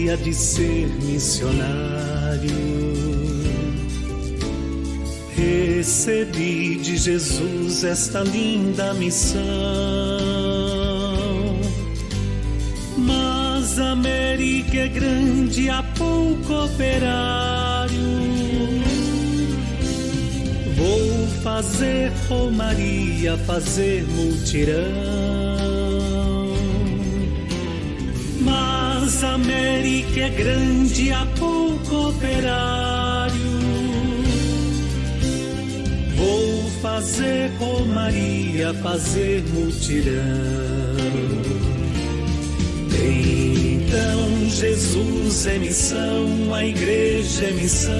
alegria de ser missionário. Recebi de Jesus esta linda missão, mas a América é grande, há pouco operário. Vou fazer romaria, fazer mutirão, mas a América é grande, há pouco operário. Vou fazer romaria, fazer mutirão. Então Jesus é missão, a igreja é missão.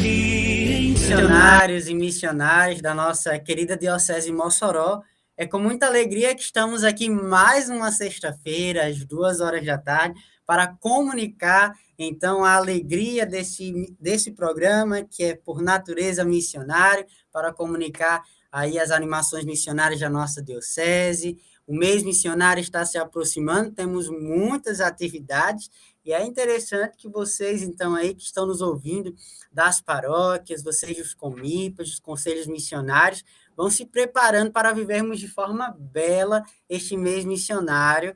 Missionários e missionárias da nossa querida Diocese de Mossoró, é com muita alegria que estamos aqui mais uma sexta-feira, às 2 horas da tarde, para comunicar, então, a alegria desse programa, que é por natureza missionário, para comunicar aí as animações missionárias da nossa Diocese. O mês missionário está se aproximando, temos muitas atividades, e é interessante que vocês, então, aí que estão nos ouvindo das paróquias, vocês dos comipas, dos conselhos missionários, vão se preparando para vivermos de forma bela este mês missionário,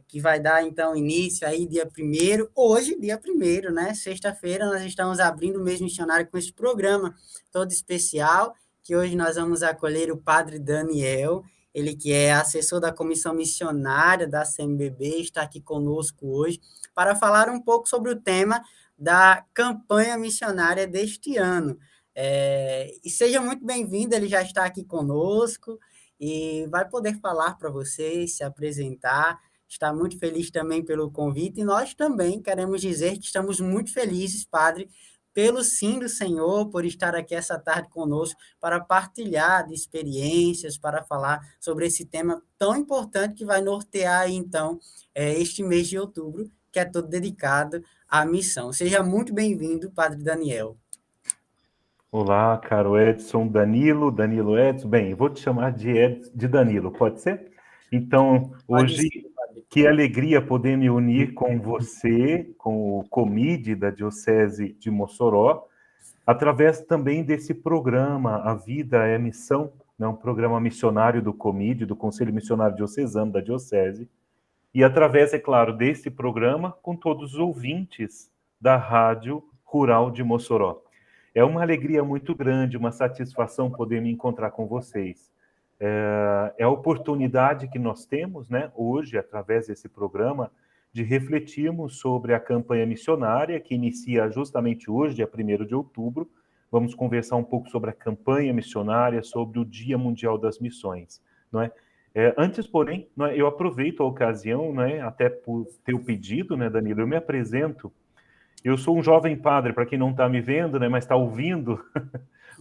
que vai dar, então, início aí dia 1º, hoje, dia 1º, né? Sexta-feira, nós estamos abrindo o mês missionário com esse programa todo especial, que hoje nós vamos acolher o Padre Daniel, ele que é assessor da Comissão Missionária da CMBB, está aqui conosco hoje, para falar um pouco sobre o tema da campanha missionária deste ano. E seja muito bem-vindo, ele já está aqui conosco e vai poder falar para vocês, se apresentar. Está muito feliz também pelo convite e nós também queremos dizer que estamos muito felizes, Padre, pelo sim do Senhor, por estar aqui essa tarde conosco para partilhar de experiências, para falar sobre esse tema tão importante que vai nortear, então, este mês de outubro, que é todo dedicado à missão. Seja muito bem-vindo, Padre Daniel. Olá, caro Edson, Danilo Edson. Bem, vou te chamar de Danilo, pode ser? Então, hoje, que alegria poder me unir com você, com o COMID da Diocese de Mossoró, através também desse programa, A Vida é Missão, né, um programa missionário do COMID, do Conselho Missionário Diocesano da Diocese, e através, é claro, desse programa, com todos os ouvintes da Rádio Rural de Mossoró. É uma alegria muito grande, uma satisfação poder me encontrar com vocês. É a oportunidade que nós temos, né, hoje, através desse programa, de refletirmos sobre a campanha missionária, que inicia justamente hoje, dia 1º de outubro. Vamos conversar um pouco sobre a campanha missionária, sobre o Dia Mundial das Missões, não é? Antes, porém, eu aproveito a ocasião, né, até por ter o pedido, né, Danilo, eu me apresento. Eu sou um jovem padre, para quem não está me vendo, né, mas está ouvindo,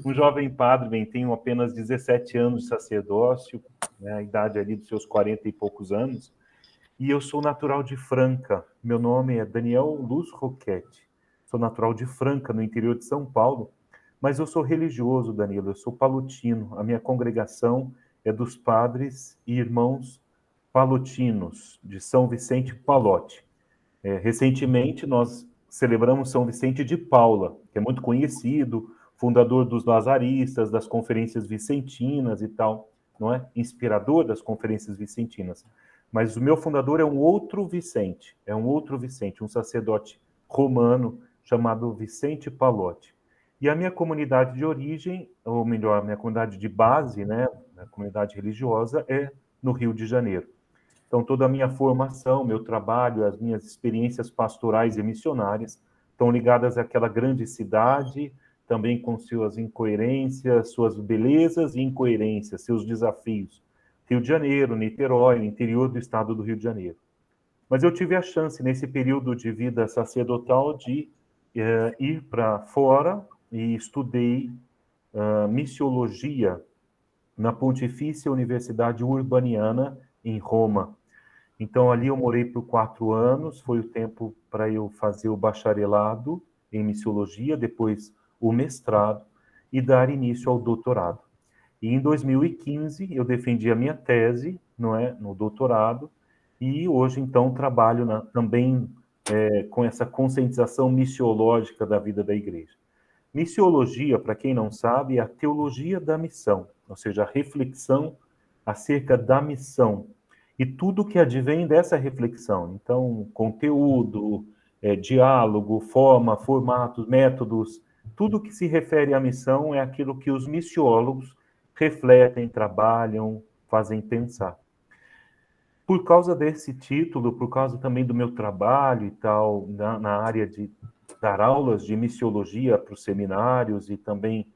um jovem padre, bem, tenho apenas 17 anos de sacerdócio, né, a idade ali dos seus 40 e poucos anos, e eu sou natural de Franca. Meu nome é Daniel Luz Roquete, sou natural de Franca, no interior de São Paulo, mas eu sou religioso, Danilo, eu sou palotino, a minha congregação é dos padres e irmãos palotinos, de São Vicente Palote. Recentemente, nós celebramos São Vicente de Paula, que é muito conhecido, fundador dos Lazaristas, das Conferências Vicentinas e tal, não é? Inspirador das Conferências Vicentinas. Mas o meu fundador é um outro Vicente, um sacerdote romano chamado Vicente Palote. E a minha comunidade de origem, ou melhor, a minha comunidade de base, né, a comunidade religiosa, é no Rio de Janeiro. Então, toda a minha formação, meu trabalho, as minhas experiências pastorais e missionárias estão ligadas àquela grande cidade, também com suas incoerências, suas belezas e incoerências, seus desafios. Rio de Janeiro, Niterói, interior do estado do Rio de Janeiro. Mas eu tive a chance, nesse período de vida sacerdotal, de ir para fora e estudei missiologia na Pontifícia Universidade Urbaniana, em Roma. Então, ali eu morei por 4 anos, foi o tempo para eu fazer o bacharelado em missiologia, depois o mestrado e dar início ao doutorado. E em 2015 eu defendi a minha tese, não é, no doutorado, E hoje, então, trabalho também com essa conscientização missiológica da vida da igreja. Missiologia, para quem não sabe, é a teologia da missão, ou seja, a reflexão acerca da missão e tudo que advém dessa reflexão. Então, conteúdo, diálogo, forma, formatos, métodos, tudo que se refere à missão é aquilo que os missiólogos refletem, trabalham, fazem pensar. Por causa desse título, por causa também do meu trabalho e tal, na área de dar aulas de missiologia para os seminários e também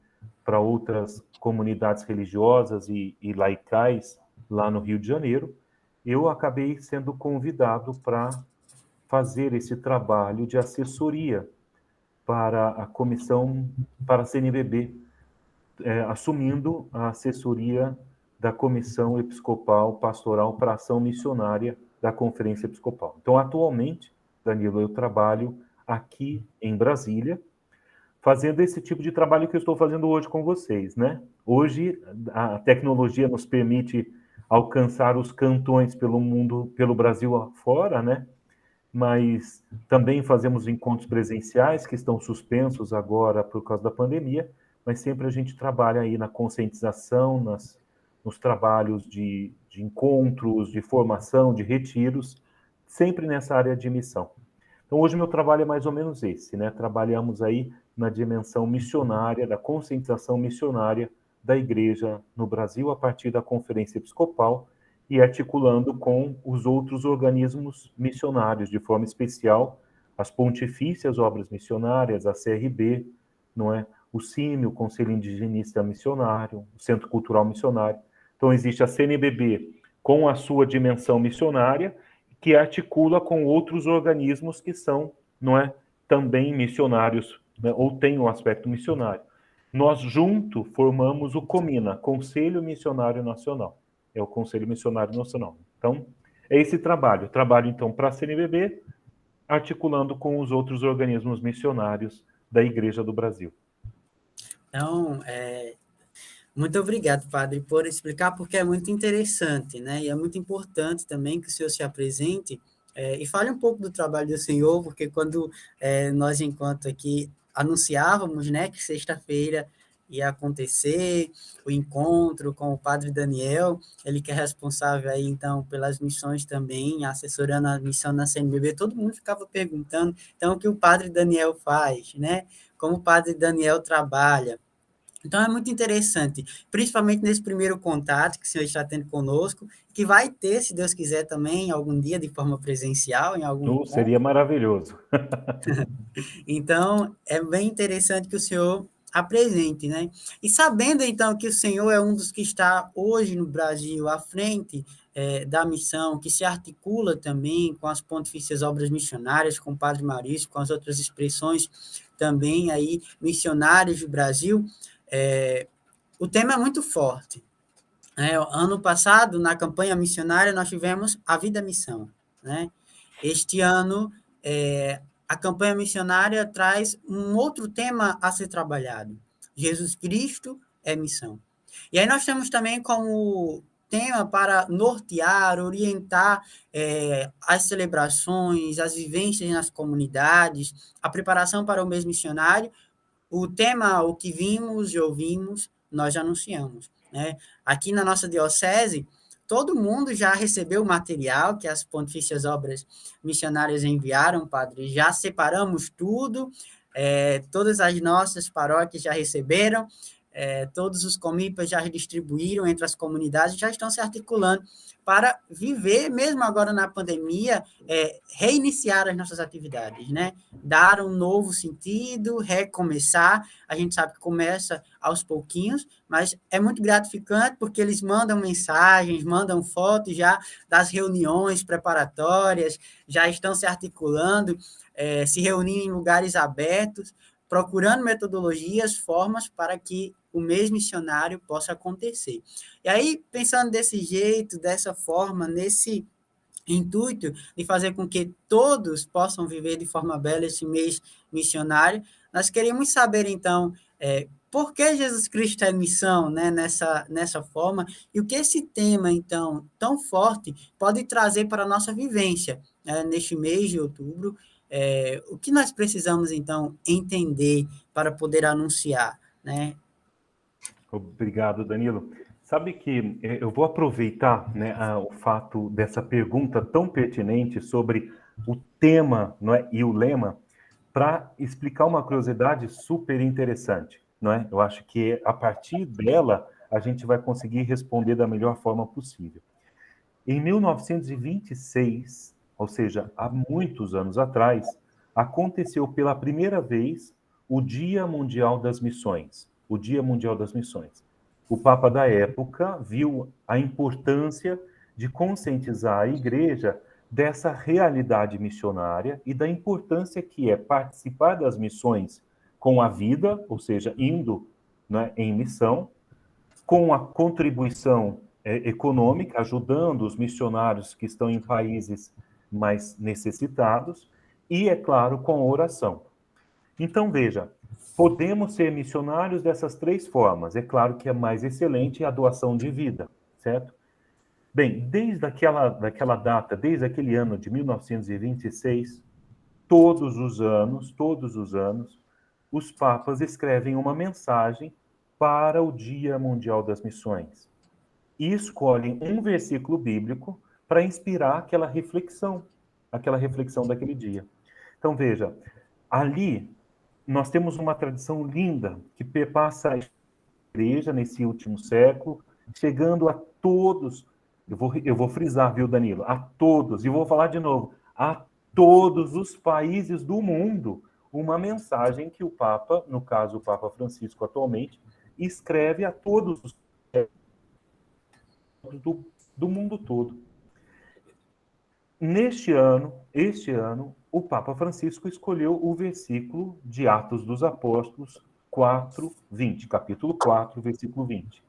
para outras comunidades religiosas e laicais lá no Rio de Janeiro, eu acabei sendo convidado para fazer esse trabalho de assessoria para a comissão, para a CNBB, assumindo a assessoria da Comissão Episcopal Pastoral para a Ação Missionária da Conferência Episcopal. Então, atualmente, Danilo, eu trabalho aqui em Brasília, fazendo esse tipo de trabalho que eu estou fazendo hoje com vocês, né? Hoje, a tecnologia nos permite alcançar os cantões pelo mundo, pelo Brasil afora, né? Mas também fazemos encontros presenciais que estão suspensos agora por causa da pandemia, mas sempre a gente trabalha aí na conscientização, nos trabalhos de encontros, de formação, de retiros, sempre nessa área de missão. Então, hoje meu trabalho é mais ou menos esse, né? Trabalhamos aí na dimensão missionária, da conscientização missionária da Igreja no Brasil, a partir da Conferência Episcopal, e articulando com os outros organismos missionários, de forma especial, as pontifícias obras missionárias, a CRB, não é? O CIMI, o Conselho Indigenista Missionário, o Centro Cultural Missionário. Então, existe a CNBB com a sua dimensão missionária, que articula com outros organismos que são, não é, também missionários, né, ou têm um aspecto missionário. Nós, junto, formamos o COMINA, Conselho Missionário Nacional. É o Conselho Missionário Nacional. Então, é esse trabalho. Trabalho, então, para a CNBB, articulando com os outros organismos missionários da Igreja do Brasil. Então, muito obrigado, padre, por explicar, porque é muito interessante, né? E é muito importante também que o senhor se apresente e fale um pouco do trabalho do senhor, porque quando nós, enquanto aqui, anunciávamos, né, que sexta-feira ia acontecer o encontro com o padre Daniel, ele que é responsável aí, então, pelas missões também, assessorando a missão na CNBB, todo mundo ficava perguntando, então, o que o padre Daniel faz, né? Como o padre Daniel trabalha. Então, é muito interessante, principalmente nesse primeiro contato que o senhor está tendo conosco, que vai ter, se Deus quiser, também, algum dia, de forma presencial, em algum encontro. Seria maravilhoso. Então, é bem interessante que o senhor apresente, né? E sabendo, então, que o senhor é um dos que está hoje no Brasil à frente da missão, que se articula também com as pontifícias obras missionárias, com o Padre Maurício, com as outras expressões também aí missionárias do Brasil, o tema é muito forte. Ano passado, na campanha missionária, nós tivemos a Vida Missão, né? Este ano, a campanha missionária traz um outro tema a ser trabalhado. Jesus Cristo é missão. E aí nós temos também como tema para nortear, orientar as celebrações, as vivências nas comunidades, a preparação para o mês missionário, o tema, o que vimos e ouvimos, nós anunciamos, né? Aqui na nossa diocese, todo mundo já recebeu o material que as Pontifícias Obras Missionárias enviaram, padre. Já separamos tudo, todas as nossas paróquias já receberam, todos os comipas já distribuíram entre as comunidades, já estão se articulando para viver, mesmo agora na pandemia, reiniciar as nossas atividades, né? Dar um novo sentido, recomeçar. A gente sabe que começa aos pouquinhos, mas é muito gratificante porque eles mandam mensagens, mandam fotos já das reuniões preparatórias, já estão se articulando, se reunindo em lugares abertos, procurando metodologias, formas para que o mês missionário possa acontecer. E aí, pensando desse jeito, dessa forma, nesse intuito de fazer com que todos possam viver de forma bela esse mês missionário, nós queríamos saber, então, por que Jesus Cristo é missão, né, nessa forma, e o que esse tema, então, tão forte, pode trazer para a nossa vivência, neste mês de outubro, o que nós precisamos, então, entender para poder anunciar, né? Obrigado, Danilo. Sabe que eu vou aproveitar, né, o fato dessa pergunta tão pertinente sobre o tema, não é, e o lema, para explicar uma curiosidade super interessante, não é? Eu acho que a partir dela a gente vai conseguir responder da melhor forma possível. Em 1926, ou seja, há muitos anos atrás, aconteceu pela primeira vez o Dia Mundial das Missões. O Dia Mundial das Missões. O Papa da época viu a importância de conscientizar a Igreja dessa realidade missionária e da importância que é participar das missões com a vida, ou seja, indo, né, em missão, com a contribuição econômica, ajudando os missionários que estão em países mais necessitados, e, é claro, com a oração. Então, veja, podemos ser missionários dessas três formas. É claro que a mais excelente é a doação de vida, certo? Bem, desde daquela data, desde aquele ano de 1926, todos os anos, os papas escrevem uma mensagem para o Dia Mundial das Missões e escolhem um versículo bíblico para inspirar aquela reflexão daquele dia. Então, veja, ali nós temos uma tradição linda que perpassa a igreja nesse último século, chegando a todos, eu vou frisar, viu, Danilo? A todos, e vou falar de novo, a todos os países do mundo, uma mensagem que o Papa, no caso o Papa Francisco atualmente, escreve a todos os do mundo todo. Este ano, o Papa Francisco escolheu o versículo de Atos dos Apóstolos 4:20, capítulo 4, versículo 20.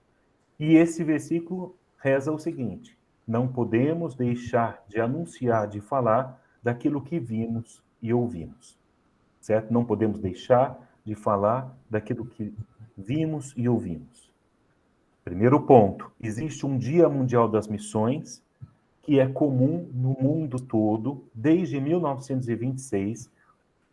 E esse versículo reza o seguinte: não podemos deixar de anunciar, de falar daquilo que vimos e ouvimos. Certo? Não podemos deixar de falar daquilo que vimos e ouvimos. Primeiro ponto, existe um Dia Mundial das Missões, que é comum no mundo todo, desde 1926,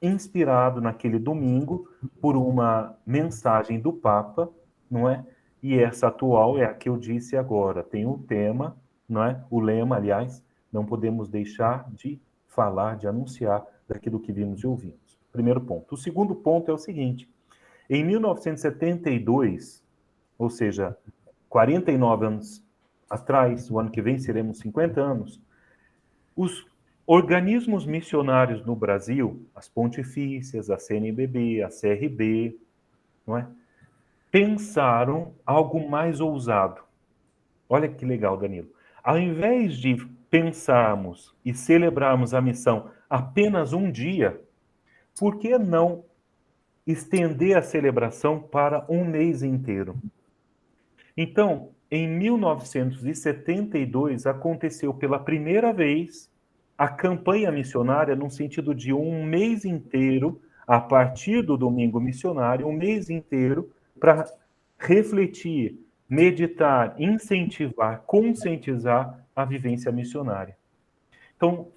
inspirado naquele domingo por uma mensagem do Papa, não é? E essa atual é a que eu disse agora. Tem o tema, não é? O lema, aliás, não podemos deixar de falar, de anunciar daquilo que vimos e ouvimos. Primeiro ponto. O segundo ponto é o seguinte: em 1972, ou seja, 49 anos atrás, o ano que vem seremos 50 anos, os organismos missionários no Brasil, as pontifícias, a CNBB, a CRB, não é? Pensaram algo mais ousado. Olha que legal, Danilo. Ao invés de pensarmos e celebrarmos a missão apenas um dia, por que não estender a celebração para um mês inteiro? Então, em 1972, aconteceu pela primeira vez a campanha missionária no sentido de um mês inteiro, a partir do domingo missionário, um mês inteiro para refletir, meditar, incentivar, conscientizar a vivência missionária. Então,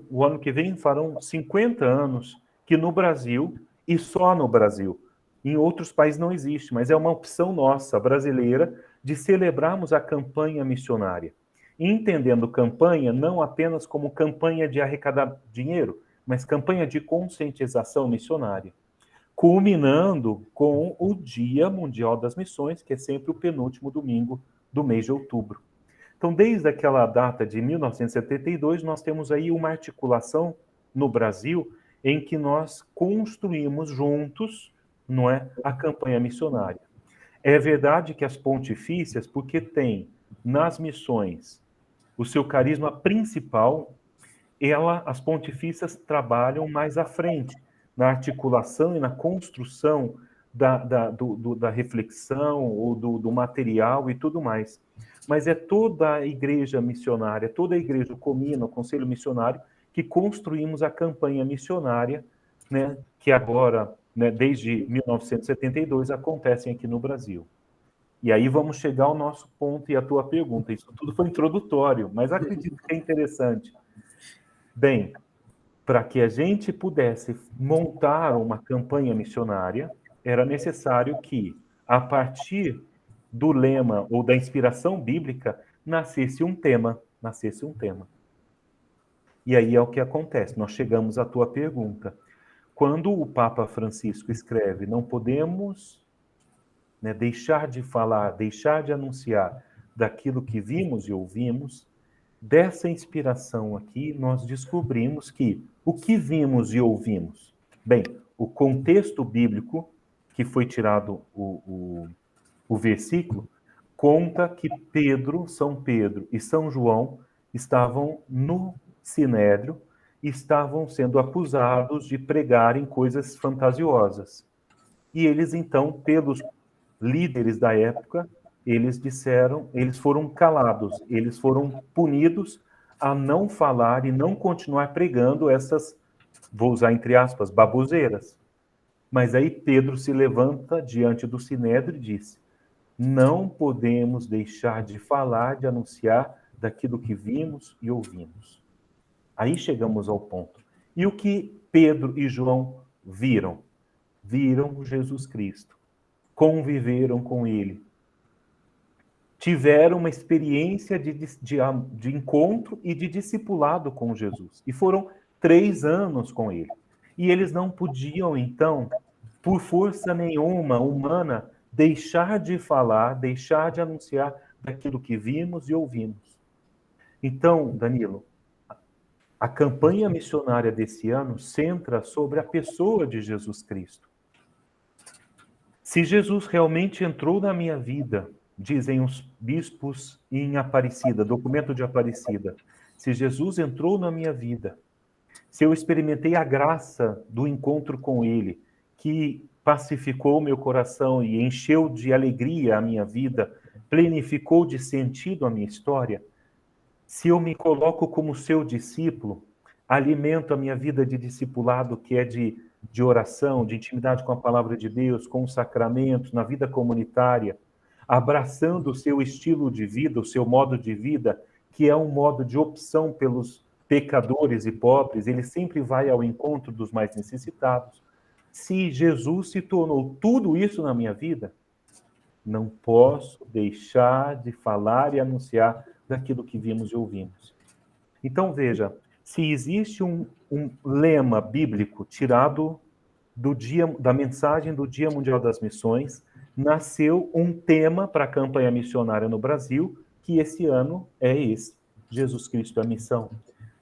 o ano que vem farão 50 anos que no Brasil, e só no Brasil, em outros países não existe, mas é uma opção nossa, brasileira, de celebrarmos a campanha missionária. Entendendo campanha não apenas como campanha de arrecadar dinheiro, mas campanha de conscientização missionária, culminando com o Dia Mundial das Missões, que é sempre o penúltimo domingo do mês de outubro. Então, desde aquela data de 1972, nós temos aí uma articulação no Brasil em que nós construímos juntos, não é, a campanha missionária. É verdade que as pontifícias, porque tem nas missões o seu carisma principal, as pontifícias trabalham mais à frente, na articulação e na construção da reflexão, ou do material e tudo mais. Mas é toda a igreja missionária, toda a igreja, o Comina, o Conselho Missionário, que construímos a campanha missionária, né, que agora né, desde 1972, acontecem aqui no Brasil. E aí vamos chegar ao nosso ponto e à tua pergunta. Isso tudo foi introdutório, mas acredito que é interessante. Bem, para que a gente pudesse montar uma campanha missionária, era necessário que, a partir do lema ou da inspiração bíblica, nascesse um tema. E aí é o que acontece. Nós chegamos à tua pergunta. Quando o Papa Francisco escreve, não podemos, né, deixar de falar, deixar de anunciar daquilo que vimos e ouvimos, dessa inspiração aqui, nós descobrimos que o que vimos e ouvimos? Bem, o contexto bíblico, que foi tirado o versículo, conta que São Pedro e São João estavam no Sinédrio e estavam sendo acusados de pregarem coisas fantasiosas. E eles, então, pelos líderes da época, eles foram calados, eles foram punidos a não falar e não continuar pregando essas, vou usar entre aspas, baboseiras. Mas aí Pedro se levanta diante do Sinédrio e diz: não podemos deixar de falar, de anunciar daquilo que vimos e ouvimos. Aí chegamos ao ponto. E o que Pedro e João viram? Viram Jesus Cristo, conviveram com ele, tiveram uma experiência de encontro e de discipulado com Jesus. E foram 3 anos com ele. E eles não podiam, então, por força nenhuma humana, deixar de falar, deixar de anunciar daquilo que vimos e ouvimos. Então, Danilo, a campanha missionária desse ano centra sobre a pessoa de Jesus Cristo. Se Jesus realmente entrou na minha vida, dizem os bispos em Aparecida, documento de Aparecida, se Jesus entrou na minha vida, se eu experimentei a graça do encontro com ele, que pacificou meu coração e encheu de alegria a minha vida, plenificou de sentido a minha história, se eu me coloco como seu discípulo, alimento a minha vida de discipulado, que é de oração, de intimidade com a palavra de Deus, com os sacramentos, na vida comunitária, abraçando o seu estilo de vida, o seu modo de vida, que é um modo de opção pelos pecadores e pobres, ele sempre vai ao encontro dos mais necessitados. Se Jesus se tornou tudo isso na minha vida, não posso deixar de falar e anunciar daquilo que vimos e ouvimos. Então, veja, se existe um lema bíblico tirado da mensagem do Dia Mundial das Missões, nasceu um tema para a campanha missionária no Brasil, que esse ano é esse, Jesus Cristo é a missão.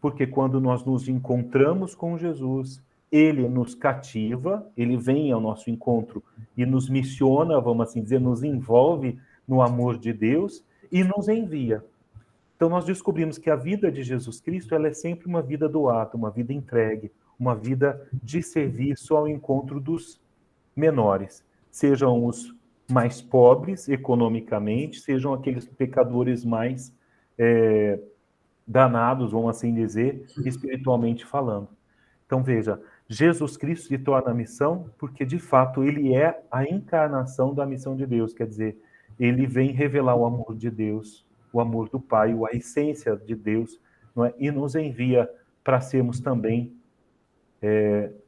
Porque quando nós nos encontramos com Jesus, ele nos cativa, ele vem ao nosso encontro e nos missiona, vamos assim dizer, nos envolve no amor de Deus e nos envia. Então nós descobrimos que a vida de Jesus Cristo, ela é sempre uma vida doada, uma vida entregue, uma vida de serviço ao encontro dos menores, sejam os mais pobres economicamente, sejam aqueles pecadores mais danados, vamos assim dizer, espiritualmente falando. Então veja, Jesus Cristo se torna a missão porque, de fato, ele é a encarnação da missão de Deus, quer dizer, ele vem revelar o amor de Deus, o amor do Pai, a essência de Deus, não é? E nos envia para sermos também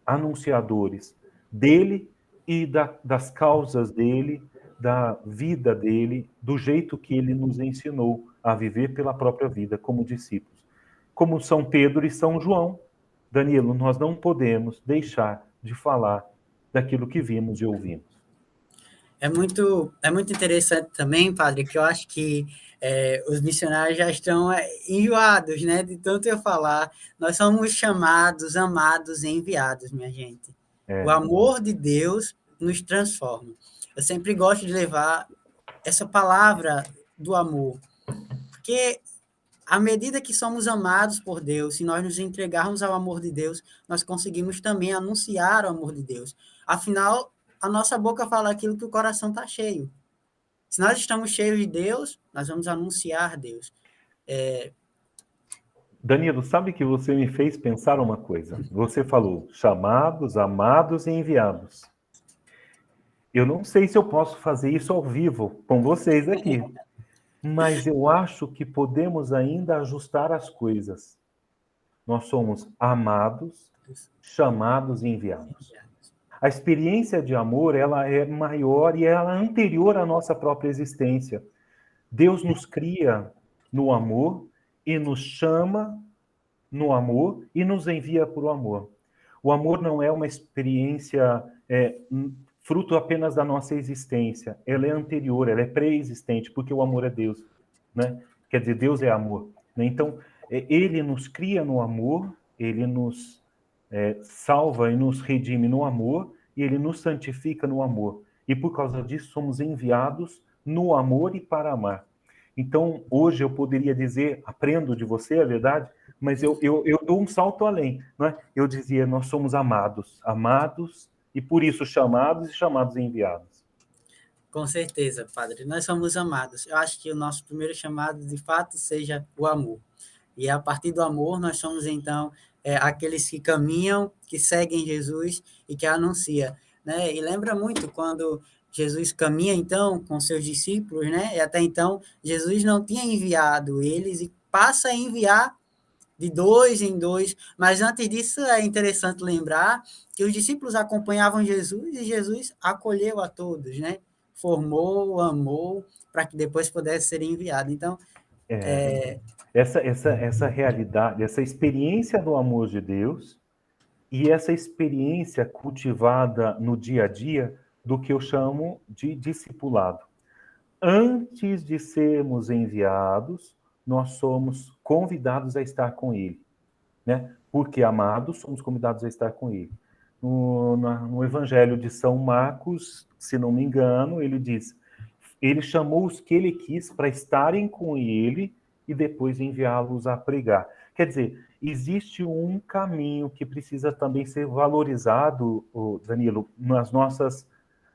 anunciadores dele e das causas dele, da vida dele, do jeito que ele nos ensinou a viver pela própria vida como discípulos. Como São Pedro e São João, Danilo, nós não podemos deixar de falar daquilo que vimos e ouvimos. É muito interessante também, padre, que eu acho que os missionários já estão enjoados, né, de tanto eu falar. Nós somos chamados, amados e enviados, minha gente. O amor de Deus nos transforma. Eu sempre gosto de levar essa palavra do amor, porque à medida que somos amados por Deus, se nós nos entregarmos ao amor de Deus, nós conseguimos também anunciar o amor de Deus. Afinal, a nossa boca fala aquilo que o coração está cheio. Se nós estamos cheios de Deus, nós vamos anunciar Deus. Danilo, sabe que você me fez pensar uma coisa? Você falou chamados, amados e enviados. Eu não sei se eu posso fazer isso ao vivo com vocês aqui, mas eu acho que podemos ainda ajustar as coisas. Nós somos amados, chamados e enviados. A experiência de amor, ela é maior e ela é anterior à nossa própria existência. Deus nos cria no amor e nos chama no amor e nos envia por o amor. O amor não é uma experiência fruto apenas da nossa existência. Ela é anterior, ela é pré-existente, porque o amor é Deus, né? Quer dizer, Deus é amor, né? Então, ele nos cria no amor, ele nos salva e nos redime no amor, e ele nos santifica no amor. E por causa disso, somos enviados no amor e para amar. Então, hoje eu poderia dizer, aprendo de você, é verdade, mas eu dou um salto além, não é? Eu dizia, nós somos amados, e por isso chamados e chamados e enviados. Com certeza, Padre. Nós somos amados. Eu acho que o nosso primeiro chamado, de fato, seja o amor. E a partir do amor, nós somos, então, aqueles que caminham, que seguem Jesus e que anuncia, né? E lembra muito quando Jesus caminha, então, com seus discípulos, né? E até então, Jesus não tinha enviado eles e passa a enviar de 2 em 2, mas antes disso é interessante lembrar que os discípulos acompanhavam Jesus e Jesus acolheu a todos, né? Formou, amou, para que depois pudesse ser enviado. Então, essa realidade, essa experiência do amor de Deus e essa experiência cultivada no dia a dia do que eu chamo de discipulado. Antes de sermos enviados, nós somos convidados a estar com Ele, né? Porque amados, somos convidados a estar com Ele. No Evangelho de São Marcos, se não me engano, ele diz: ele chamou os que ele quis para estarem com ele e depois enviá-los a pregar. Quer dizer, existe um caminho que precisa também ser valorizado, Danilo, nas nossas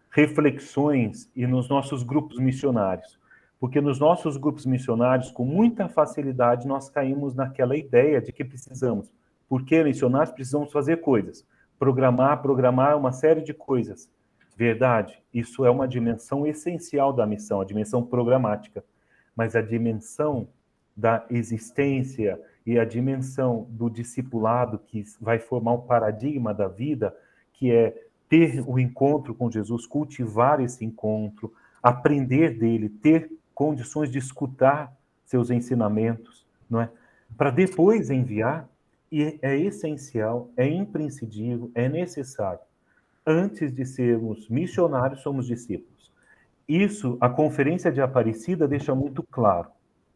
reflexões e nos nossos grupos missionários. Porque nos nossos grupos missionários, com muita facilidade, nós caímos naquela ideia de que precisamos, porque missionários precisamos fazer coisas, programar uma série de coisas. Verdade, isso é uma dimensão essencial da missão, a dimensão programática. Mas a dimensão da existência e a dimensão do discipulado, que vai formar o paradigma da vida, que é ter o encontro com Jesus, cultivar esse encontro, aprender dele, ter condições de escutar seus ensinamentos, não é? Para depois enviar, e é essencial, é imprescindível, é necessário. Antes de sermos missionários, somos discípulos. Isso, a Conferência de Aparecida deixa muito claro,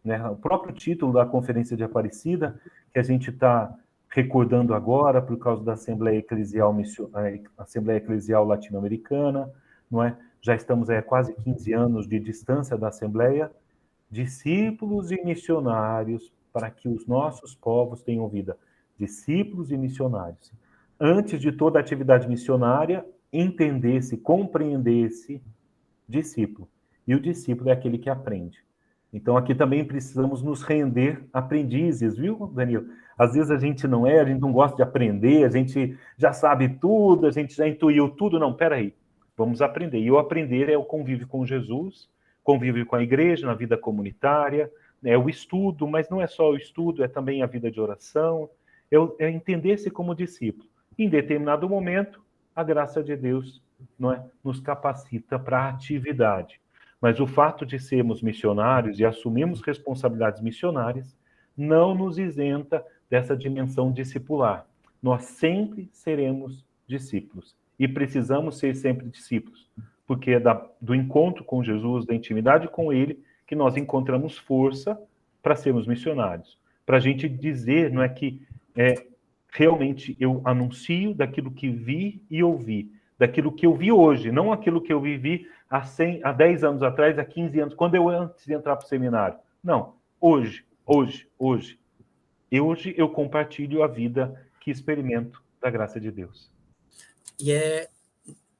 né? O próprio título da Conferência de Aparecida, que a gente está recordando agora por causa da Assembleia Eclesial Latino-Americana, não é? Já estamos há quase 15 anos de distância da Assembleia, discípulos e missionários para que os nossos povos tenham vida. Discípulos e missionários. Antes de toda atividade missionária, entender-se, compreender-se discípulo. E o discípulo é aquele que aprende. Então, aqui também precisamos nos render aprendizes, viu, Danilo? Às vezes a gente não gosta de aprender, a gente já sabe tudo, a gente já intuiu tudo. Não, peraí, vamos aprender. E o aprender é o convívio com Jesus, convívio com a igreja, na vida comunitária, é o estudo, mas não é só o estudo, é também a vida de oração, é entender-se como discípulo. Em determinado momento, a graça de Deus, não é, nos capacita para a atividade. Mas o fato de sermos missionários e assumirmos responsabilidades missionárias não nos isenta dessa dimensão discipular. Nós sempre seremos discípulos e precisamos ser sempre discípulos, porque é do encontro com Jesus, da intimidade com Ele, que nós encontramos força para sermos missionários. Para a gente dizer, não é que realmente eu anuncio daquilo que vi e ouvi, daquilo que eu vi hoje, não aquilo que eu vivi há 10 anos atrás, há 15 anos, quando eu antes de entrar para o seminário. Não, hoje. Hoje eu compartilho a vida que experimento da graça de Deus. E é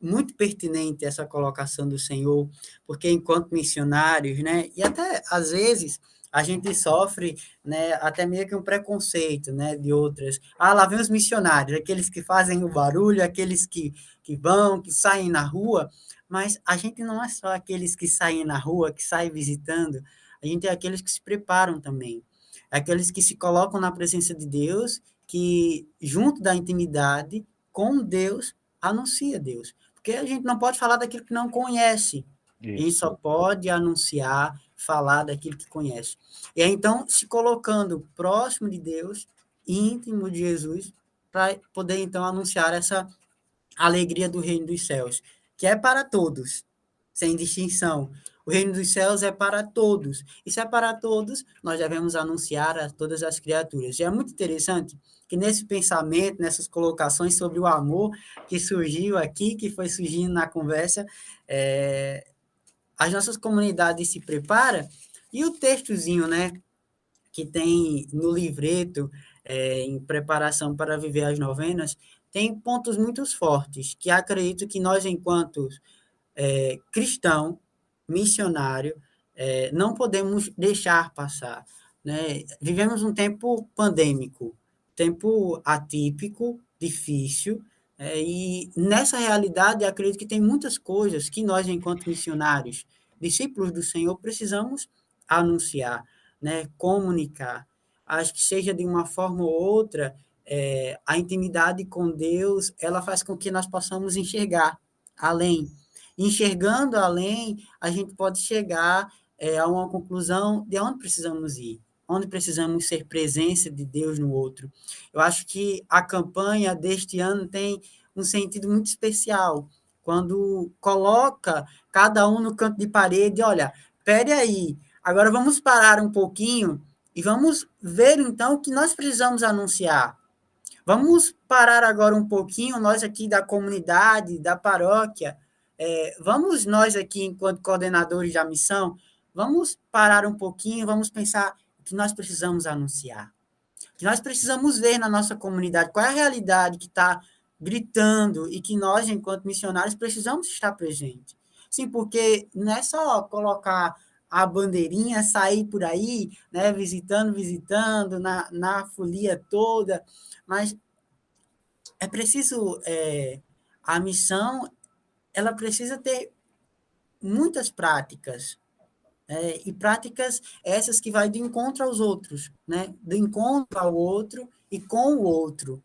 muito pertinente essa colocação do Senhor, porque enquanto missionários, né, e até às vezes a gente sofre, né, até meio que um preconceito, né, de outras. Ah, lá vem os missionários, aqueles que fazem o barulho, aqueles que vão, que saem na rua, mas a gente não é só aqueles que saem na rua, que saem visitando, a gente é aqueles que se preparam também, aqueles que se colocam na presença de Deus, que junto da intimidade com Deus, anuncia Deus. Porque a gente não pode falar daquilo que não conhece, a gente só Isso. pode anunciar, falar daquilo que conhece. E aí, então, se colocando próximo de Deus, íntimo de Jesus, para poder, então, anunciar essa alegria do reino dos céus, que é para todos, sem distinção. O reino dos céus é para todos. E se é para todos, nós devemos anunciar a todas as criaturas. E é muito interessante que nesse pensamento, nessas colocações sobre o amor que surgiu aqui, que foi surgindo na conversa, as nossas comunidades se preparam, e o textozinho, né, que tem no livreto, em preparação para viver as novenas, tem pontos muito fortes, que acredito que nós, enquanto cristão, missionário, não podemos deixar passar, né? Vivemos um tempo pandêmico, tempo atípico, difícil, e nessa realidade acredito que tem muitas coisas que nós, enquanto missionários, discípulos do Senhor, precisamos anunciar, né? Comunicar. Acho que seja de uma forma ou outra, a intimidade com Deus, ela faz com que nós possamos enxergar além. Enxergando além, a gente pode chegar a uma conclusão de onde precisamos ir, onde precisamos ser presença de Deus no outro. Eu acho que a campanha deste ano tem um sentido muito especial, quando coloca cada um no canto de parede, olha, pere aí, agora vamos parar um pouquinho e vamos ver então o que nós precisamos anunciar. Vamos parar agora um pouquinho, nós aqui da comunidade, da paróquia, vamos nós aqui, enquanto coordenadores da missão, vamos parar um pouquinho, vamos pensar o que nós precisamos anunciar, o que nós precisamos ver na nossa comunidade, qual é a realidade que está gritando e que nós, enquanto missionários, precisamos estar presentes. Sim, porque não é só colocar a bandeirinha, sair por aí, né, visitando, na folia toda, mas é preciso, a missão, ela precisa ter muitas práticas, e práticas essas que vai de encontro aos outros, né? Do encontro ao outro e com o outro.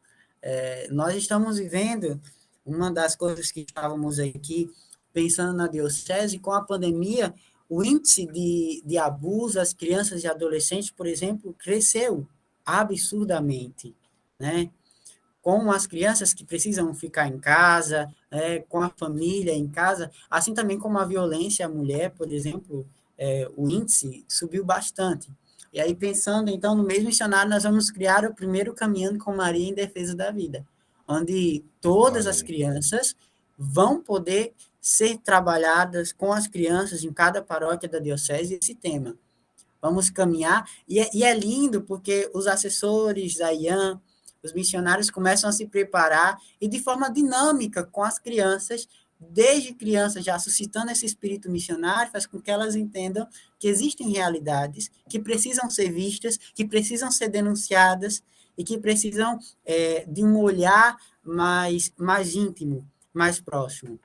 Nós estamos vivendo uma das coisas que estávamos aqui pensando na diocese, com a pandemia, o índice de abuso às crianças e adolescentes, por exemplo, cresceu absurdamente, né? Com as crianças que precisam ficar em casa, com a família em casa, assim também como a violência à mulher, por exemplo, o índice subiu bastante. E aí, pensando, então, no mesmo cenário, nós vamos criar o primeiro Caminhando com Maria em Defesa da Vida, onde todas as crianças vão poder ser trabalhadas com as crianças em cada paróquia da diocese esse tema. Vamos caminhar, e é lindo porque os assessores da IAM, os missionários começam a se preparar e de forma dinâmica com as crianças, desde crianças já suscitando esse espírito missionário, faz com que elas entendam que existem realidades que precisam ser vistas, que precisam ser denunciadas e que precisam de um olhar mais íntimo, mais próximo.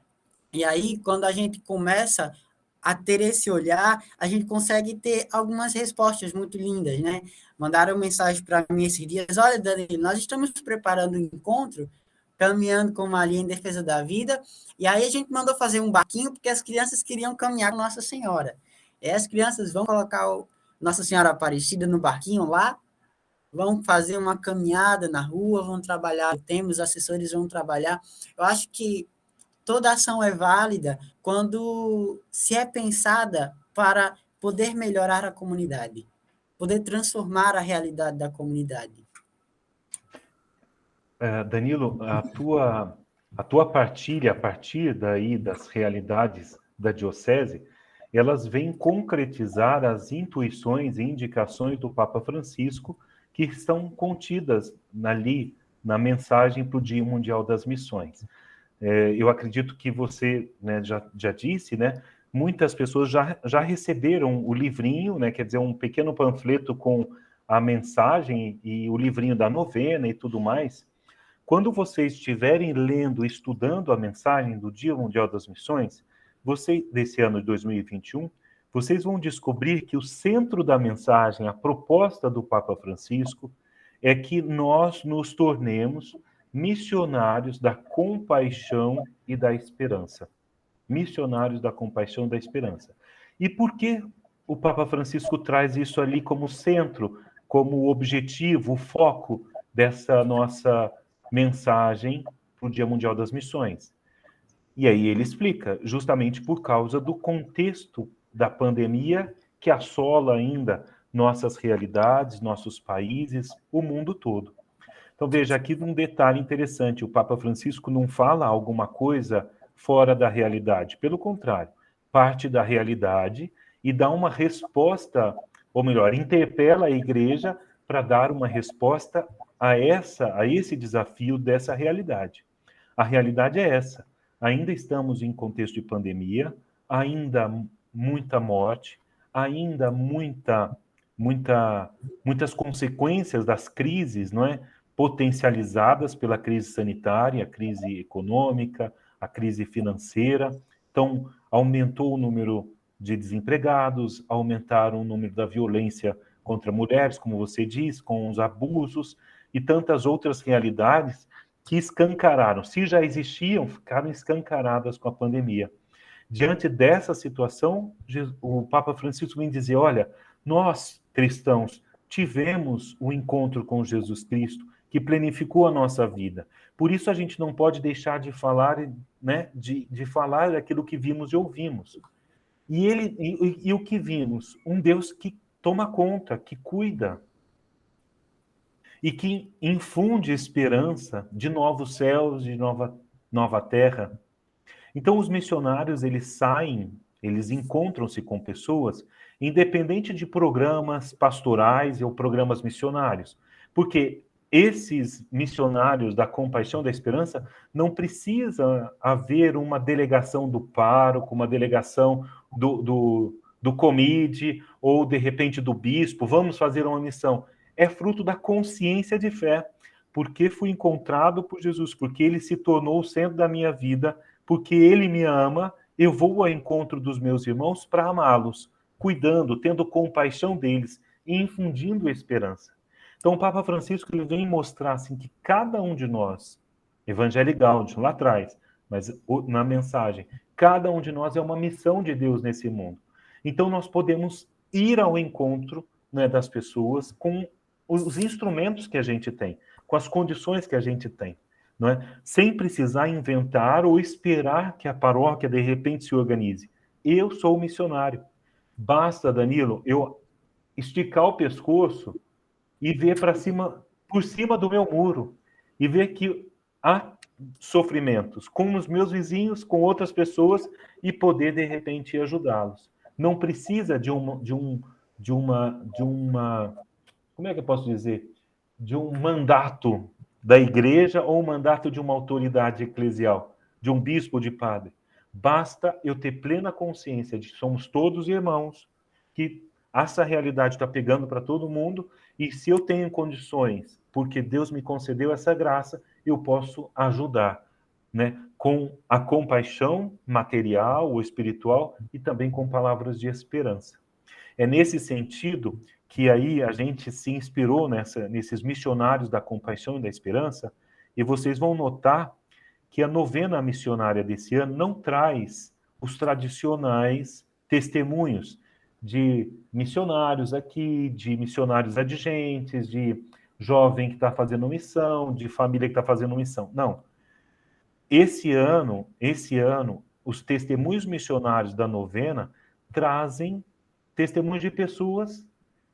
E aí, quando a gente começa a ter esse olhar, a gente consegue ter algumas respostas muito lindas, né? Mandaram mensagem para mim esses dias, olha, Dani, nós estamos preparando um encontro, caminhando com Maria em Defesa da Vida, e aí a gente mandou fazer um barquinho, porque as crianças queriam caminhar com Nossa Senhora. E as crianças vão colocar Nossa Senhora Aparecida no barquinho lá, vão fazer uma caminhada na rua, vão trabalhar, temos assessores vão trabalhar. Eu acho que toda ação é válida quando se é pensada para poder melhorar a comunidade, poder transformar a realidade da comunidade. Danilo, a tua partilha, a partir daí das realidades da diocese, elas vêm concretizar as intuições e indicações do Papa Francisco que estão contidas ali na mensagem para o Dia Mundial das Missões. Eu acredito que você, né, já disse, né, muitas pessoas já receberam o livrinho, né? Quer dizer, um pequeno panfleto com a mensagem e o livrinho da novena e tudo mais. Quando vocês estiverem lendo, estudando a mensagem do Dia Mundial das Missões, desse ano de 2021, vocês vão descobrir que o centro da mensagem, a proposta do Papa Francisco, é que nós nos tornemos missionários da compaixão e da esperança. Missionários da compaixão e da esperança. E por que o Papa Francisco traz isso ali como centro, como objetivo, o foco dessa nossa mensagem para o Dia Mundial das Missões? E aí ele explica, justamente por causa do contexto da pandemia que assola ainda nossas realidades, nossos países, o mundo todo. Então veja aqui um detalhe interessante, o Papa Francisco não fala alguma coisa fora da realidade, pelo contrário, parte da realidade e dá uma resposta, ou melhor, interpela a igreja para dar uma resposta a esse desafio dessa realidade. A realidade é essa. Ainda estamos em contexto de pandemia, ainda muita morte, ainda muitas consequências das crises, não é? Potencializadas pela crise sanitária, a crise econômica, a crise financeira. Então, aumentou o número de desempregados, aumentaram o número da violência contra mulheres, como você diz, com os abusos e tantas outras realidades que escancararam. Se já existiam, ficaram escancaradas com a pandemia. Diante dessa situação, o Papa Francisco vem dizer, olha, nós, cristãos, tivemos o encontro com Jesus Cristo, que planificou a nossa vida. Por isso a gente não pode deixar de falar, né, de falar daquilo que vimos e ouvimos. E o que vimos? Um Deus que toma conta, que cuida, e que infunde esperança de novos céus, de nova terra. Então, os missionários, eles saem, eles encontram-se com pessoas, independente de programas pastorais ou programas missionários, porque esses missionários da compaixão da esperança não precisa haver uma delegação do pároco, uma delegação do comide, ou de repente do bispo, vamos fazer uma missão. É fruto da consciência de fé, porque fui encontrado por Jesus, porque ele se tornou o centro da minha vida, porque ele me ama, eu vou ao encontro dos meus irmãos para amá-los, cuidando, tendo compaixão deles e infundindo esperança. Então o Papa Francisco ele vem mostrar assim, que cada um de nós, Evangelii Gaudium, lá atrás, mas na mensagem, cada um de nós é uma missão de Deus nesse mundo. Então nós podemos ir ao encontro, né, das pessoas com os instrumentos que a gente tem, com as condições que a gente tem, não é? Sem precisar inventar ou esperar que a paróquia de repente se organize. Eu sou missionário. Basta, Danilo, eu esticar o pescoço e ver para cima, por cima do meu muro, e ver que há sofrimentos com os meus vizinhos, com outras pessoas, e poder de repente ajudá-los. Não precisa de uma, como é que eu posso dizer? De um mandato da igreja ou um mandato de uma autoridade eclesial, de um bispo, de padre. Basta eu ter plena consciência de que somos todos irmãos, que essa realidade está pegando para todo mundo, e se eu tenho condições, porque Deus me concedeu essa graça, eu posso ajudar, né? Com a compaixão material ou espiritual e também com palavras de esperança. É nesse sentido que aí a gente se inspirou nesses missionários da compaixão e da esperança, e vocês vão notar que a novena missionária desse ano não traz os tradicionais testemunhos de missionários aqui, de missionários adigentes, de jovem que está fazendo missão, de família que está fazendo missão. Não. Esse ano, os testemunhos missionários da novena trazem testemunhos de pessoas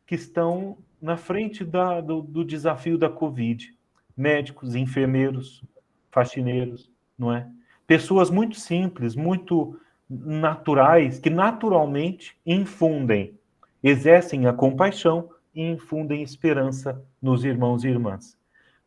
que estão na frente do desafio da Covid. Médicos, enfermeiros, faxineiros, não é? Pessoas muito simples, muito naturais, que naturalmente exercem a compaixão e infundem esperança nos irmãos e irmãs.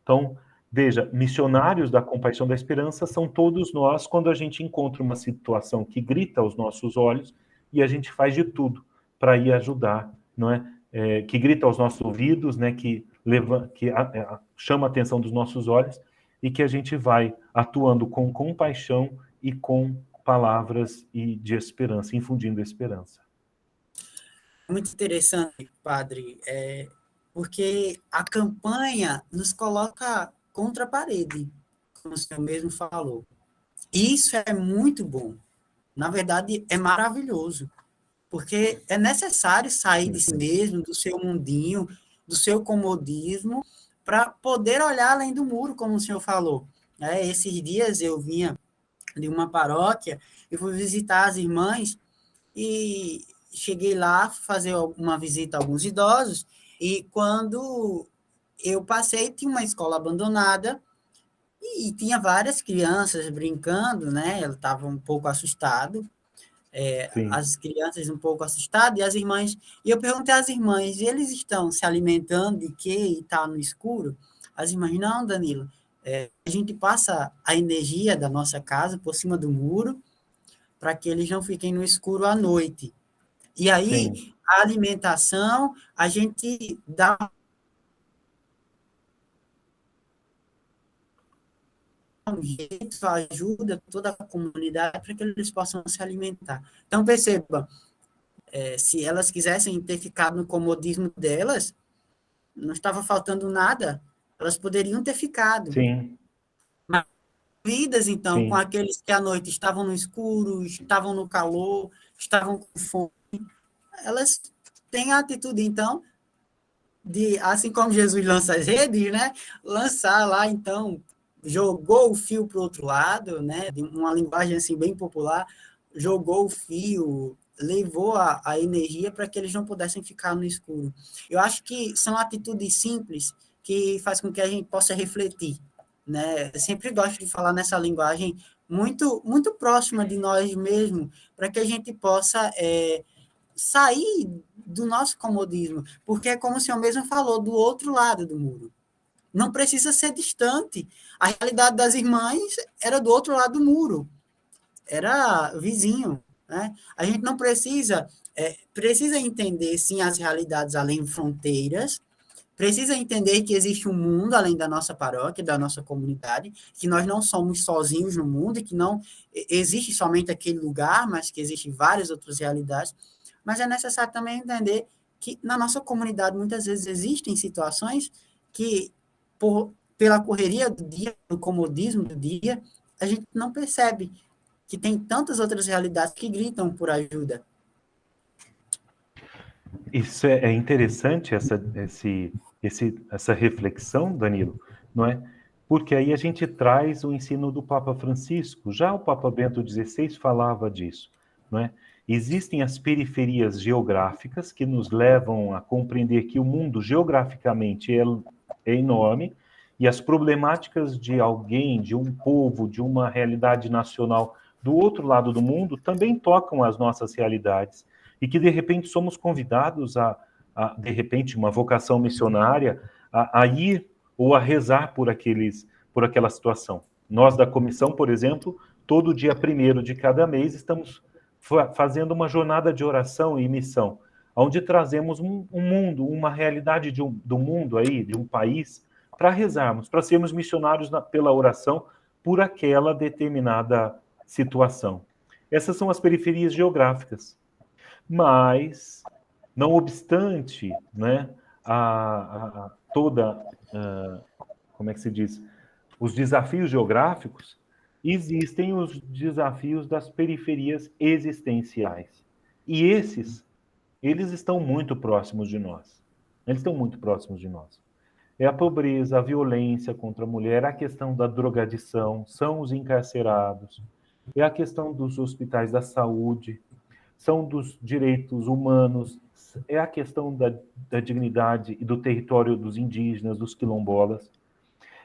Então, veja, missionários da compaixão da esperança são todos nós quando a gente encontra uma situação que grita aos nossos olhos e a gente faz de tudo para ir ajudar, não é? Que grita aos nossos ouvidos, né? Que chama a atenção dos nossos olhos, e que a gente vai atuando com compaixão e com palavras e de esperança, infundindo esperança. Muito interessante, padre, porque a campanha nos coloca contra a parede, como o senhor mesmo falou. Isso é muito bom. Na verdade, é maravilhoso, porque é necessário sair de si mesmo, do seu mundinho, do seu comodismo, para poder olhar além do muro, como o senhor falou. Esses dias eu vinha de uma paróquia e fui visitar as irmãs e cheguei lá fazer uma visita a alguns idosos e quando eu passei, tinha uma escola abandonada e tinha várias crianças brincando, né? Eu estava um pouco assustado, as crianças um pouco assustadas, e as irmãs... E eu perguntei às irmãs, eles estão se alimentando de quê e está no escuro? As irmãs, não, Danilo, a gente passa a energia da nossa casa por cima do muro para que eles não fiquem no escuro à noite. E aí, Sim. a alimentação, a gente dá um jeito, ajuda toda a comunidade para que eles possam se alimentar. Então, perceba, se elas quisessem ter ficado no comodismo delas, não estava faltando nada, elas poderiam ter ficado. Sim. Mas vidas, então, com Sim. aqueles que à noite estavam no escuro, estavam no calor, estavam com fome, elas têm a atitude, então, de, assim como Jesus lança as redes, né? Lançar lá, então, jogou o fio para o outro lado, né? De uma linguagem assim bem popular, jogou o fio, levou a energia para que eles não pudessem ficar no escuro. Eu acho que são atitudes simples que faz com que a gente possa refletir, né? Eu sempre gosto de falar nessa linguagem muito próxima de nós mesmos, para que a gente possa sair do nosso comodismo, porque é como o senhor mesmo falou, do outro lado do muro. Não precisa ser distante. A realidade das irmãs era do outro lado do muro, era vizinho, né? A gente não precisa entender, sim, as realidades além de fronteiras, precisa entender que existe um mundo além da nossa paróquia, da nossa comunidade, que nós não somos sozinhos no mundo, e que não existe somente aquele lugar, mas que existem várias outras realidades. Mas é necessário também entender que na nossa comunidade muitas vezes existem situações que, pela correria do dia, do comodismo do dia, a gente não percebe que tem tantas outras realidades que gritam por ajuda. Isso é interessante, essa reflexão, Danilo, não é? Porque aí a gente traz o ensino do Papa Francisco. Já o Papa Bento XVI falava disso, não é? Existem as periferias geográficas que nos levam a compreender que o mundo geograficamente é enorme, e as problemáticas de alguém, de um povo, de uma realidade nacional do outro lado do mundo também tocam as nossas realidades, e que de repente somos convidados de repente, uma vocação missionária, a ir ou a rezar por aquela situação. Nós da comissão, por exemplo, todo dia 1º de cada mês estamos fazendo uma jornada de oração e missão, onde trazemos um mundo, uma realidade do mundo aí, de um país, para rezarmos, para sermos missionários pela oração por aquela determinada situação. Essas são as periferias geográficas. Mas, não obstante, né, como é que se diz, os desafios geográficos, existem os desafios das periferias existenciais. E eles estão muito próximos de nós. Eles estão muito próximos de nós. É a pobreza, a violência contra a mulher, a questão da drogadição, são os encarcerados, é a questão dos hospitais da saúde, são dos direitos humanos, é a questão da dignidade e do território dos indígenas, dos quilombolas.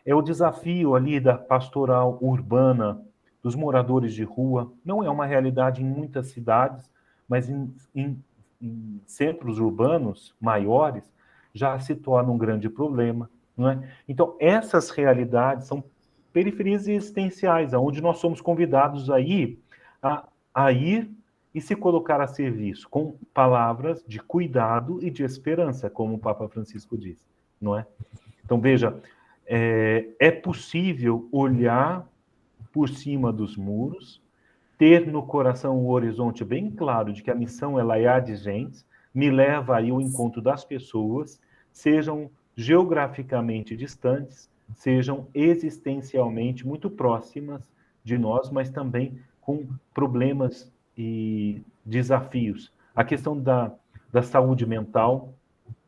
É o desafio ali da pastoral urbana, dos moradores de rua. Não é uma realidade em muitas cidades, mas em centros urbanos maiores já se torna um grande problema, não é? Então, essas realidades são periferias existenciais, onde nós somos convidados a ir e se colocar a serviço com palavras de cuidado e de esperança, como o Papa Francisco diz, não é? Então, veja, é possível olhar por cima dos muros, ter no coração um horizonte bem claro de que a missão ela é adigente, me leva aí ao encontro das pessoas, sejam geograficamente distantes, sejam existencialmente muito próximas de nós, mas também com problemas e desafios. A questão da saúde mental,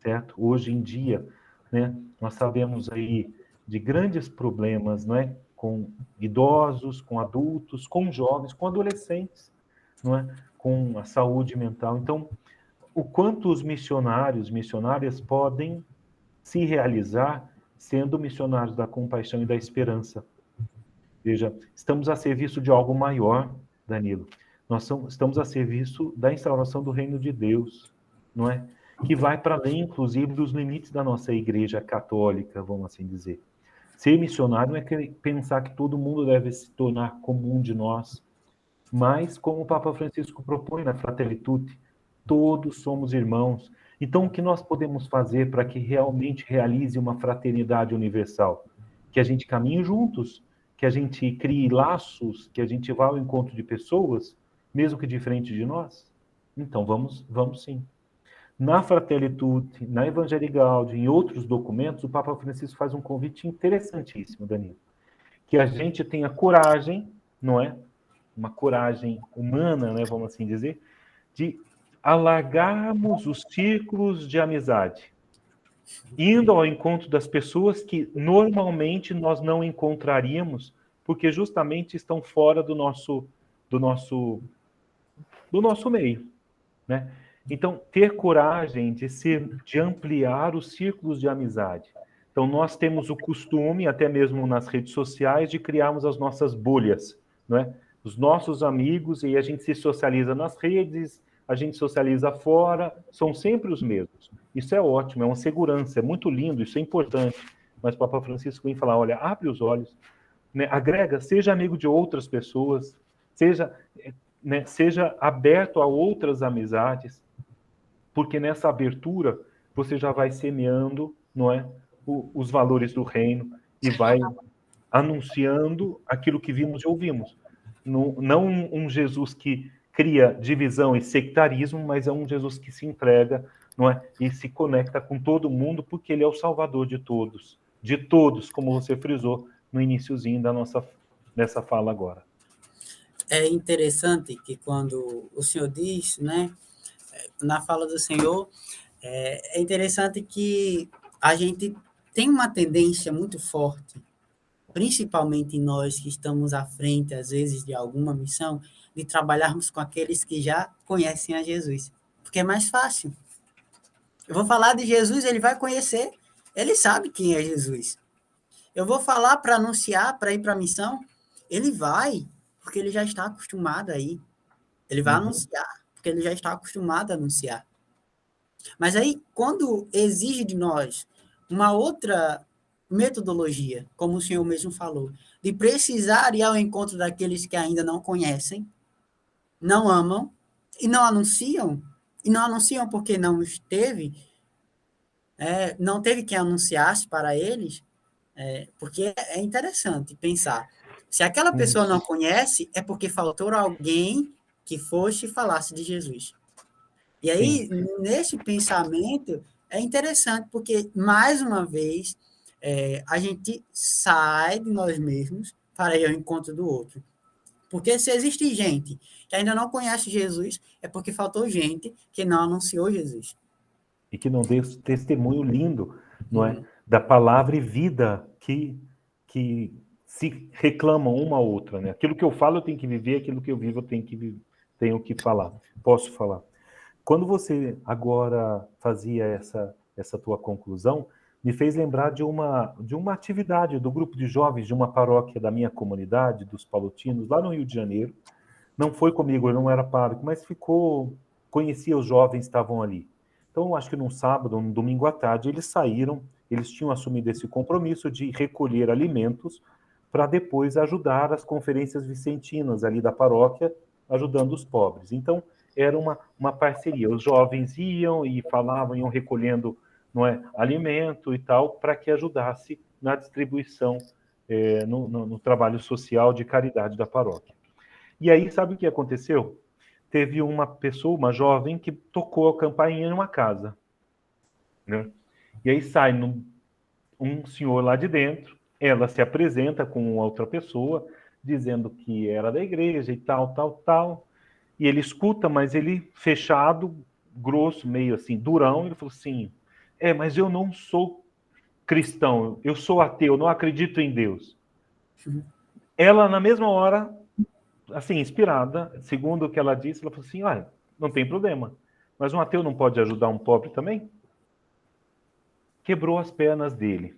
certo? Hoje em dia, né, nós sabemos aí de grandes problemas, não é? Com idosos, com adultos, com jovens, com adolescentes, não é? Com a saúde mental. Então, o quanto os missionários, missionárias podem se realizar sendo missionários da compaixão e da esperança. Veja, estamos a serviço de algo maior, Danilo. Estamos a serviço da instauração do reino de Deus, não é? Que vai para além, inclusive, dos limites da nossa igreja católica, vamos assim dizer. Ser missionário não é pensar que todo mundo deve se tornar como um de nós, mas, como o Papa Francisco propõe na Fratelli Tutti, todos somos irmãos. Então, o que nós podemos fazer para que realmente realize uma fraternidade universal? Que a gente caminhe juntos, que a gente crie laços, que a gente vá ao encontro de pessoas, mesmo que diferente de nós? Então, vamos sim. Na Fratelli Tutti, na Evangelii Gaudium, em outros documentos, o Papa Francisco faz um convite interessantíssimo, Danilo. Que a gente tenha coragem, não é? Uma coragem humana, né, vamos assim dizer, de alargarmos os círculos de amizade, indo ao encontro das pessoas que normalmente nós não encontraríamos, porque justamente estão fora do nosso meio, né? Então, ter coragem de ampliar os círculos de amizade. Então, nós temos o costume, até mesmo nas redes sociais, de criarmos as nossas bolhas, não é? Os nossos amigos, e a gente se socializa nas redes, a gente socializa fora, são sempre os mesmos. Isso é ótimo, é uma segurança, é muito lindo, isso é importante. Mas o Papa Francisco vem falar, olha, abre os olhos, né? Agrega, seja amigo de outras pessoas, seja aberto a outras amizades, porque nessa abertura você já vai semeando, não é, os valores do reino e vai anunciando aquilo que vimos e ouvimos. Não um Jesus que cria divisão e sectarismo, mas é um Jesus que se entrega, não é, e se conecta com todo mundo, porque ele é o Salvador de todos, como você frisou no iniciozinho dessa fala agora. É interessante que quando o Senhor diz, né, na fala do Senhor, é interessante que a gente tem uma tendência muito forte, principalmente nós que estamos à frente, às vezes, de alguma missão, de trabalharmos com aqueles que já conhecem a Jesus, porque é mais fácil. Eu vou falar de Jesus, ele vai conhecer, ele sabe quem é Jesus. Eu vou falar para anunciar, para ir para a missão, ele vai, porque ele já está acostumado a ir. Ele vai anunciar, porque ele já está acostumado a anunciar. Mas aí, quando exige de nós uma outra metodologia, como o senhor mesmo falou, de precisar ir ao encontro daqueles que ainda não conhecem, não amam, e não anunciam porque não teve quem anunciasse para eles, porque é interessante pensar. Se aquela pessoa não conhece, é porque faltou alguém que fosse e falasse de Jesus. E aí, nesse pensamento, é interessante, porque, mais uma vez, a gente sai de nós mesmos para ir ao encontro do outro. Porque se existe gente que ainda não conhece Jesus, é porque faltou gente que não anunciou Jesus. E que não deu esse testemunho lindo, não é? Da palavra e vida que se reclamam uma a outra, né? Aquilo que eu falo eu tenho que viver, aquilo que eu vivo eu tenho que falar. Posso falar. Quando você agora fazia essa tua conclusão, me fez lembrar de uma atividade do grupo de jovens de uma paróquia da minha comunidade, dos Palutinos, lá no Rio de Janeiro. Não foi comigo, eu não era pároco, mas conhecia os jovens que estavam ali. Então, acho que num sábado, num domingo à tarde, eles saíram, eles tinham assumido esse compromisso de recolher alimentos para depois ajudar as conferências vicentinas ali da paróquia ajudando os pobres. Então, era uma parceria. Os jovens iam e falavam, iam recolhendo, não é, alimento e tal, para que ajudasse na distribuição, no trabalho social de caridade da paróquia. E aí, sabe o que aconteceu? Teve uma pessoa, uma jovem, que tocou a campainha em uma casa, né? E aí sai um senhor lá de dentro, ela se apresenta com outra pessoa, dizendo que era da igreja e tal, tal, tal. E ele escuta, mas ele fechado, grosso, meio assim, durão, ele falou assim, mas eu não sou cristão, eu sou ateu, não acredito em Deus. Ela, na mesma hora, assim, inspirada, segundo o que ela disse, ela falou assim, olha, não tem problema, mas um ateu não pode ajudar um pobre também? Quebrou as pernas dele,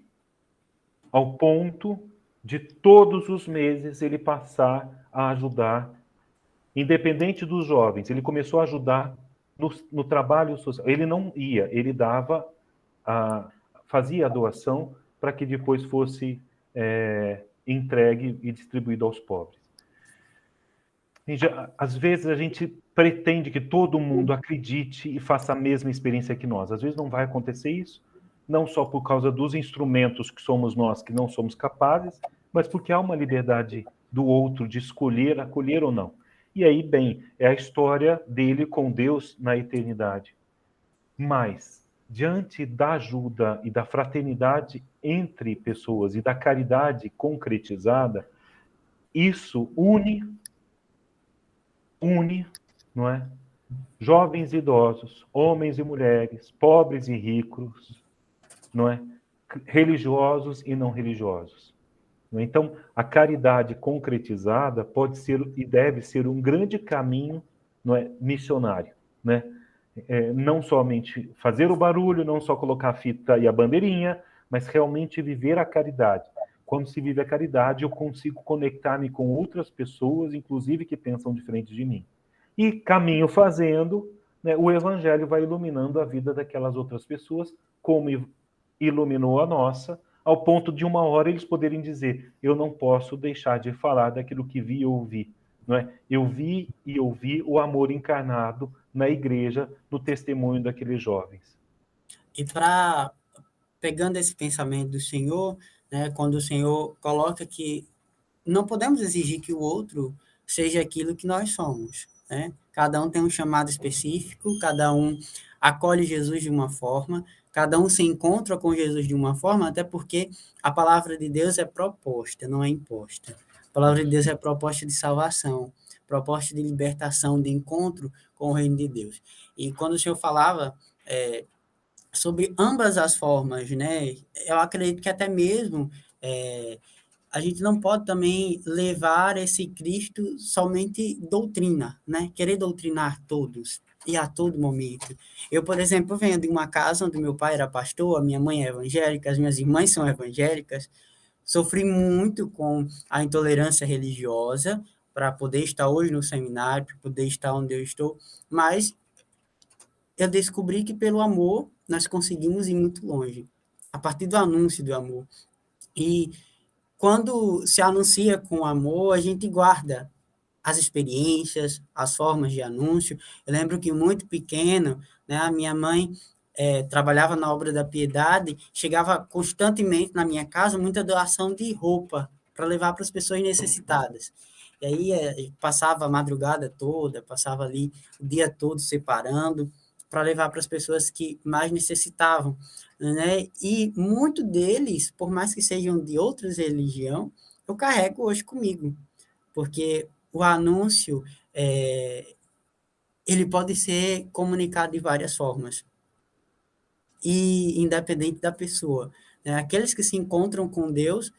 ao ponto de todos os meses ele passar a ajudar, independente dos jovens, ele começou a ajudar no trabalho social. Ele não ia, ele dava, fazia a doação para que depois fosse entregue e distribuído aos pobres. Às vezes a gente pretende que todo mundo acredite e faça a mesma experiência que nós. Às vezes não vai acontecer isso, não só por causa dos instrumentos que somos nós, que não somos capazes, mas porque há uma liberdade do outro de escolher, acolher ou não. E aí, bem, é a história dele com Deus na eternidade. Mas, diante da ajuda e da fraternidade entre pessoas e da caridade concretizada, isso une, não é? Jovens e idosos, homens e mulheres, pobres e ricos, não é? Religiosos e não religiosos. Então, a caridade concretizada pode ser e deve ser um grande caminho, não é, missionário, né? Não somente fazer o barulho, não só colocar a fita e a bandeirinha, mas realmente viver a caridade. Quando se vive a caridade, eu consigo conectar-me com outras pessoas, inclusive que pensam diferente de mim. E caminho fazendo, né, o evangelho vai iluminando a vida daquelas outras pessoas, como iluminou a nossa, ao ponto de uma hora eles poderem dizer, eu não posso deixar de falar daquilo que vi e ouvi. Não é? Eu vi e ouvi o amor encarnado na igreja, no testemunho daqueles jovens. E pegando esse pensamento do Senhor, né, quando o Senhor coloca que não podemos exigir que o outro seja aquilo que nós somos, né? Cada um tem um chamado específico, cada um acolhe Jesus de uma forma, cada um se encontra com Jesus de uma forma, até porque a palavra de Deus é proposta, não é imposta. A palavra de Deus é proposta de salvação, proposta de libertação, de encontro com o reino de Deus. E quando o Senhor falava sobre ambas as formas, né, eu acredito que até mesmo a gente não pode também levar esse Cristo somente doutrina, né, querer doutrinar todos e a todo momento. Eu, por exemplo, venho de uma casa onde meu pai era pastor, a minha mãe é evangélica, as minhas irmãs são evangélicas, sofri muito com a intolerância religiosa para poder estar hoje no seminário, para poder estar onde eu estou, mas eu descobri que pelo amor nós conseguimos ir muito longe, a partir do anúncio do amor. E quando se anuncia com amor, a gente guarda as experiências, as formas de anúncio. Eu lembro que muito pequeno, né, a minha mãe trabalhava na obra da Piedade, chegava constantemente na minha casa muita doação de roupa para levar para as pessoas necessitadas. E aí passava a madrugada toda, passava ali o dia todo separando para levar para as pessoas que mais necessitavam, né? E muitos deles, por mais que sejam de outras religiões, eu carrego hoje comigo, porque o anúncio ele pode ser comunicado de várias formas, e independente da pessoa, né? Aqueles que se encontram com Deus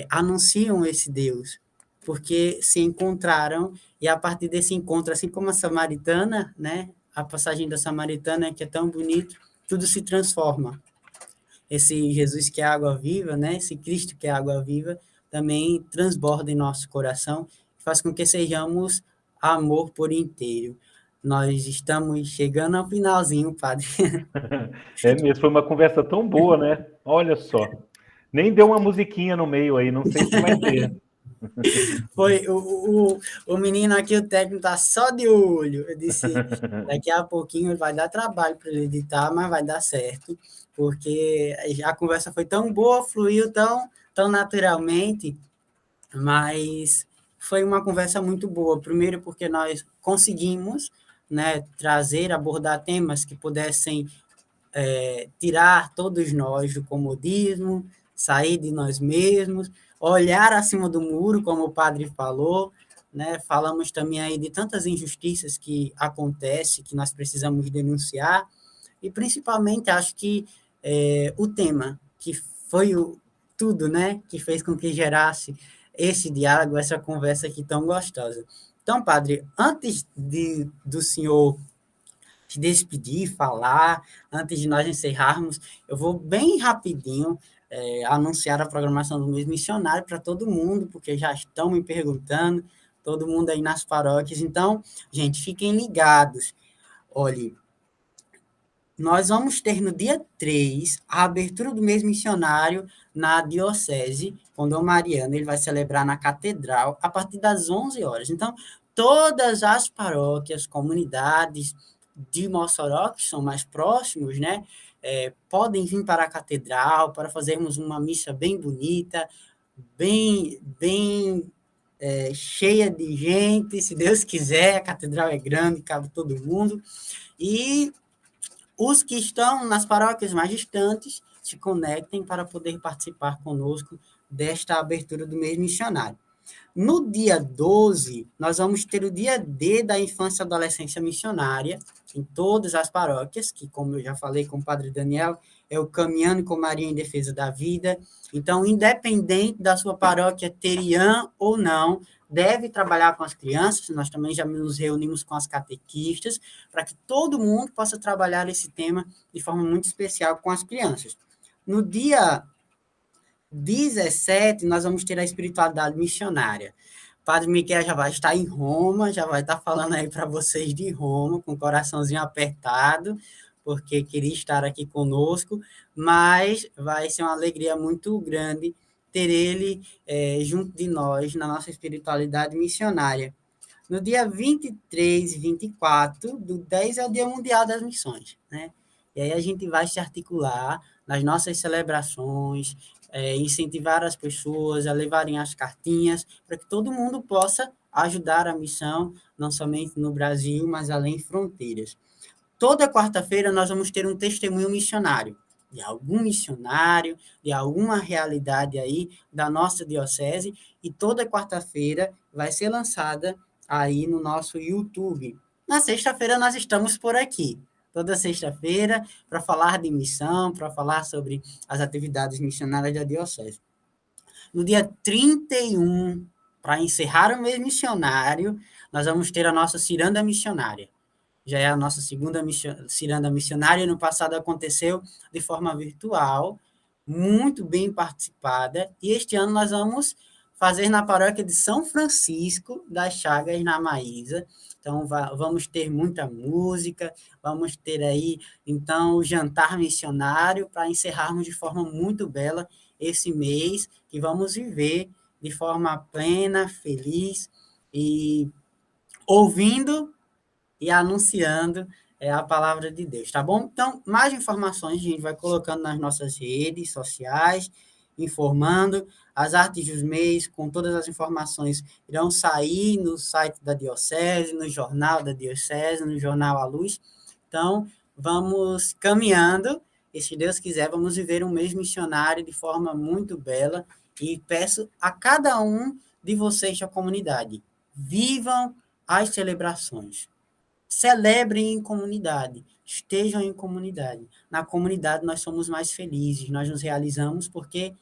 anunciam esse Deus, porque se encontraram, e a partir desse encontro, assim como a samaritana, né? A passagem da samaritana, que é tão bonito, tudo se transforma. Esse Jesus que é água viva, né? Esse Cristo que é água viva, também transborda em nosso coração, faz com que sejamos amor por inteiro. Nós estamos chegando ao finalzinho, padre. É mesmo, foi uma conversa tão boa, né? Olha só. Nem deu uma musiquinha no meio aí, não sei se vai ter. Foi o menino aqui, o técnico, tá só de olho. Eu disse, daqui a pouquinho vai dar trabalho para ele editar, mas vai dar certo, porque a conversa foi tão boa, fluiu tão naturalmente, mas foi uma conversa muito boa. Primeiro porque nós conseguimos, né, trazer, abordar temas que pudessem tirar todos nós do comodismo, sair de nós mesmos, olhar acima do muro, como o padre falou, né? Falamos também aí de tantas injustiças que acontecem, que nós precisamos denunciar, e principalmente acho que o tema, que foi tudo, né, que fez com que gerasse esse diálogo, essa conversa aqui tão gostosa. Então, padre, antes do senhor se despedir, falar, antes de nós encerrarmos, eu vou bem rapidinho anunciar a programação do mês missionário para todo mundo, porque já estão me perguntando, todo mundo aí nas paróquias. Então, gente, fiquem ligados. Olhe, nós vamos ter no dia 3 a abertura do mês missionário na Diocese, com Dom Mariano. Ele vai celebrar na Catedral a partir das 11 horas. Então, todas as paróquias, comunidades de Mossoró, que são mais próximos, né, podem vir para a Catedral para fazermos uma missa bem bonita, bem cheia de gente, se Deus quiser. A Catedral é grande, cabe todo mundo. E os que estão nas paróquias mais distantes se conectem para poder participar conosco desta abertura do mês missionário. No dia 12, nós vamos ter o dia D da Infância e Adolescência Missionária, em todas as paróquias, que, como eu já falei com o Padre Daniel, é o Caminhando com Maria em Defesa da Vida. Então, independente da sua paróquia teriã ou não, deve trabalhar com as crianças. Nós também já nos reunimos com as catequistas, para que todo mundo possa trabalhar esse tema de forma muito especial com as crianças. No dia 17, nós vamos ter a espiritualidade missionária. O Padre Miquel já vai estar em Roma, já vai estar falando aí para vocês de Roma, com o coraçãozinho apertado, porque queria estar aqui conosco, mas vai ser uma alegria muito grande ter ele junto de nós na nossa espiritualidade missionária. No dia 23 e 24, do 10 é o Dia Mundial das Missões, né? E aí a gente vai se articular nas nossas celebrações, incentivar as pessoas a levarem as cartinhas, para que todo mundo possa ajudar a missão, não somente no Brasil, mas além fronteiras. Toda quarta-feira nós vamos ter um testemunho missionário, de algum missionário, de alguma realidade aí da nossa diocese, e toda quarta-feira vai ser lançada aí no nosso YouTube. Na sexta-feira nós estamos por aqui, toda sexta-feira, para falar de missão, para falar sobre as atividades missionárias da diocese. No dia 31, para encerrar o mês missionário, nós vamos ter a nossa ciranda missionária. Já é a nossa segunda ciranda missionária. No passado aconteceu de forma virtual, muito bem participada, e este ano nós vamos fazer na paróquia de São Francisco das Chagas, na Maísa. Então, vamos ter muita música, vamos ter aí, então, o jantar missionário, para encerrarmos de forma muito bela esse mês, que vamos viver de forma plena, feliz, e ouvindo e anunciando a palavra de Deus, tá bom? Então, mais informações a gente vai colocando nas nossas redes sociais, informando. As artes dos mês, com todas as informações, irão sair no site da Diocese, no jornal da Diocese, no jornal A Luz. Então, vamos caminhando, e se Deus quiser, vamos viver um mês missionário de forma muito bela, e peço a cada um de vocês da comunidade, vivam as celebrações. Celebrem em comunidade, estejam em comunidade. Na comunidade nós somos mais felizes, nós nos realizamos porque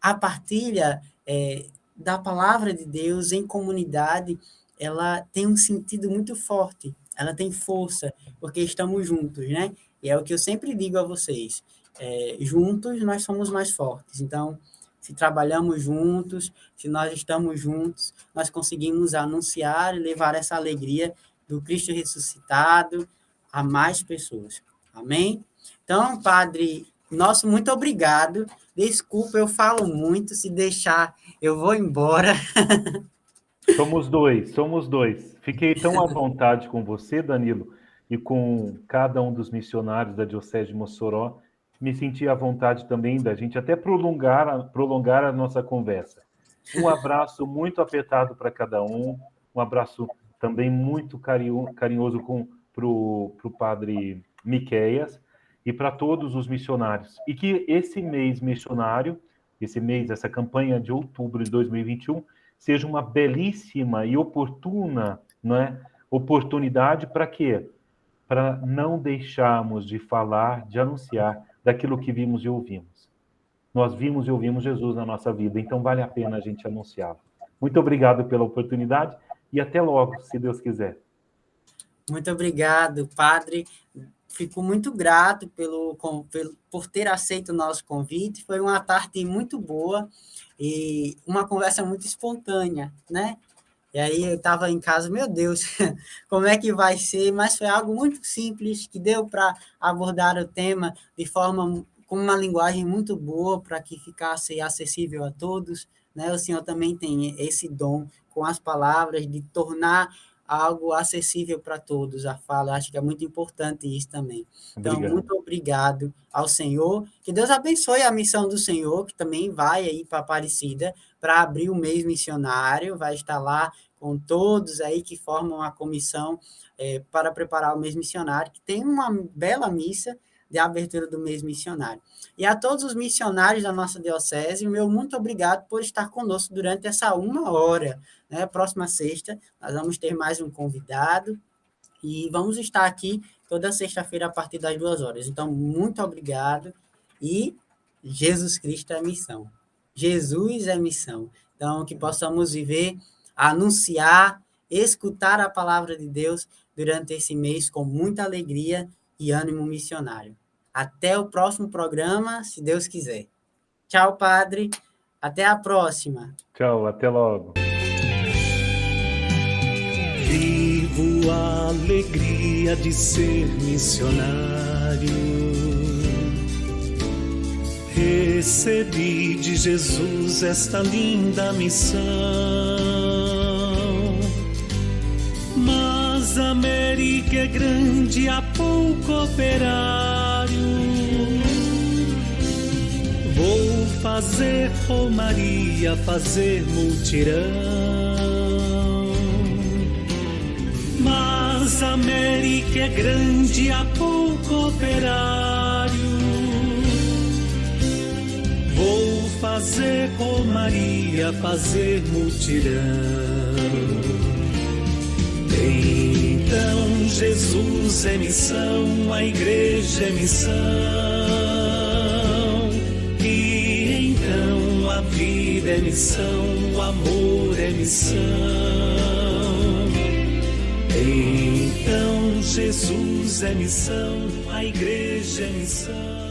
a partilha da palavra de Deus em comunidade, ela tem um sentido muito forte, ela tem força, porque estamos juntos, né? E é o que eu sempre digo a vocês, juntos nós somos mais fortes. Então, se trabalhamos juntos, se nós estamos juntos, nós conseguimos anunciar e levar essa alegria do Cristo ressuscitado a mais pessoas. Amém? Então, Padre Nosso muito obrigado. Desculpa, eu falo muito. Se deixar, eu vou embora. Somos dois. Fiquei tão à vontade com você, Danilo, e com cada um dos missionários da Diocese de Mossoró. Me senti à vontade também da gente até prolongar a nossa conversa. Um abraço muito apertado para cada um abraço também muito carinhoso para o padre Miqueias e para todos os missionários. E que esse mês missionário, essa campanha de outubro de 2021, seja uma belíssima e oportuna, né, oportunidade para quê? Para não deixarmos de falar, de anunciar daquilo que vimos e ouvimos. Nós vimos e ouvimos Jesus na nossa vida, então vale a pena a gente anunciá-lo. Muito obrigado pela oportunidade e até logo, se Deus quiser. Muito obrigado, padre. Fico muito grato por ter aceito o nosso convite. Foi uma tarde muito boa e uma conversa muito espontânea, né? E aí eu estava em casa, meu Deus, como é que vai ser? Mas foi algo muito simples, que deu para abordar o tema com uma linguagem muito boa, para que ficasse acessível a todos, né? O senhor também tem esse dom com as palavras de tornar algo acessível para todos, a fala. Acho que é muito importante isso também. Então, Obrigado. muito obrigado ao Senhor. Que Deus abençoe a missão do Senhor, que também vai aí para Aparecida, para abrir o mês missionário, vai estar lá com todos aí que formam a comissão para preparar o mês missionário, que tem uma bela missa de abertura do mês missionário. E a todos os missionários da nossa diocese, meu muito obrigado por estar conosco durante essa 1 hora. Né? Próxima sexta, nós vamos ter mais um convidado e vamos estar aqui toda sexta-feira a partir das 2 horas. Então, muito obrigado e Jesus Cristo é missão. Jesus é missão. Então, que possamos viver, anunciar, escutar a palavra de Deus durante esse mês com muita alegria e ânimo missionário. Até o próximo programa, se Deus quiser. Tchau, padre. Até a próxima. Tchau, até logo. Vivo a alegria de ser missionário. Recebi de Jesus esta linda missão. Mas a América é grande, há pouco operário. Vou fazer romaria, fazer multirão. Mas a América é grande, há pouco operário. Vou fazer romaria, fazer multirão. Então Jesus é missão, a igreja é missão. E então a vida é missão, o amor é missão. Então Jesus é missão, a igreja é missão.